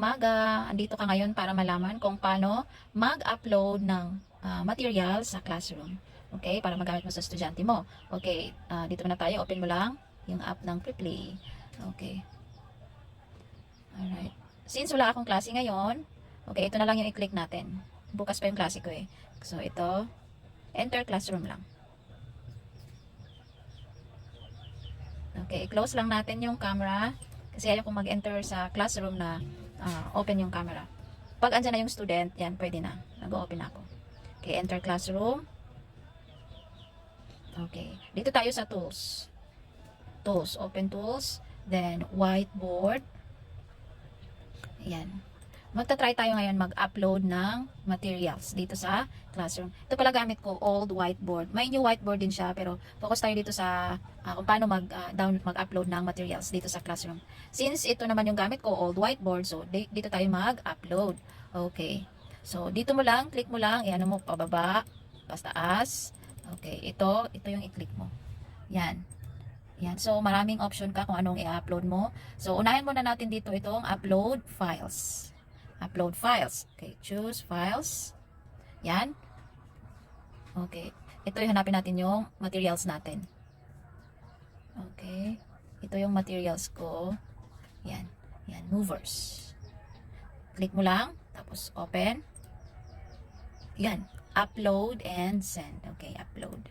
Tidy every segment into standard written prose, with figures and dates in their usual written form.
umaga. Andito ka ngayon para malaman kung paano mag-upload ng material sa classroom. Okay, para magamit mo sa estudyante mo. Okay, dito na tayo. Open mo lang yung app ng Preplay. Okay. Alright. Since wala akong klase ngayon, okay, ito na lang yung i-click natin. Bukas pa yung klase ko eh. So, ito, enter classroom lang. Okay, i-close lang natin yung camera kasi ayaw kong mag-enter sa classroom na open yung camera. Pag andyan na yung student, yan, pwede na. Nag-open ako. Okay, enter classroom. Okay, dito tayo sa tools. Tools, open tools. Then, whiteboard. Ayan. Magta-try tayo ngayon mag-upload ng materials dito sa classroom. Ito pala gamit ko, old whiteboard. May new whiteboard din siya, pero focus tayo dito sa kung paano mag-upload ng materials dito sa classroom. Since ito naman yung gamit ko, old whiteboard, so dito tayo mag-upload. Okay. So, dito mo lang, click mo lang, iyan mo pababa, taas. Okay, ito yung i-click mo. Yan. Yan. So, maraming option ka kung anong i-upload mo. So, unahin muna natin dito itong upload files. Upload files. Okay, choose files. Yan. Okay. Ito yung hanapin natin yung materials natin. Okay. Ito yung materials ko. Yan. Yan, movers. Click mo lang, tapos open. Yan. Upload and send. Okay, upload.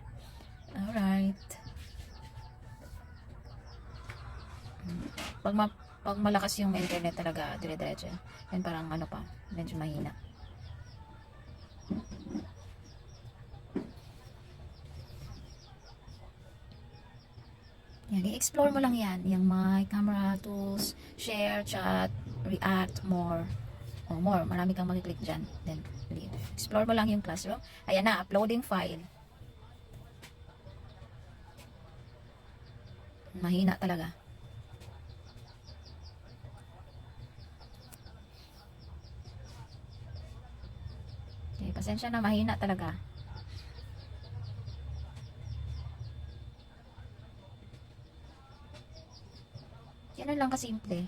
Alright. Pag malakas yung internet talaga, dire-diretso yan. Yan parang ano pa, medyo mahina. Yan, i-explore mo lang yan. Yung my camera tools, share, chat, react, more. O more, marami kang mag-click dyan. Then, leave. Explore mo lang yung classroom. Ayan na, uploading file. Mahina talaga. Okay, pasensya na, mahina talaga. Yan lang kasimple.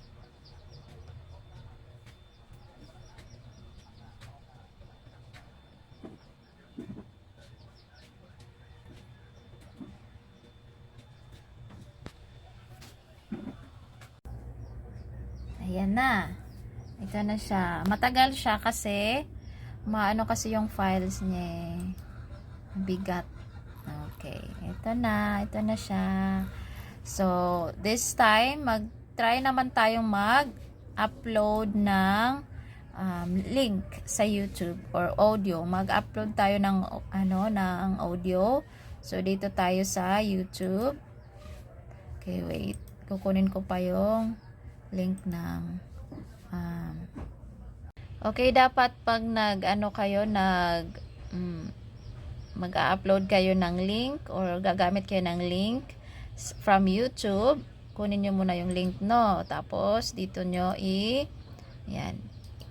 Ayan na. Ito na siya. Matagal siya kasi maano kasi yung files niya, bigat. Okay, ito na siya. So, this time mag-try naman tayong mag-upload ng link sa YouTube or audio. Mag-upload tayo ng ng audio. So, dito tayo sa YouTube. Okay, wait. Kukunin ko pa yung link ng okay, dapat pag mag-upload kayo ng link or gagamit kayo ng link from YouTube, kunin nyo muna yung link, no? Tapos, dito nyo yan,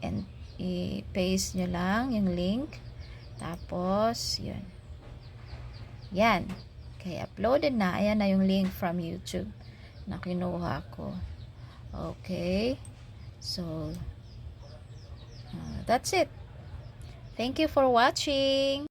and i-paste nyo lang yung link. Tapos, yun. Yan. Okay, uploaded na. Ayan na yung link from YouTube na kinuha ko. Okay. So, that's it. Thank you for watching.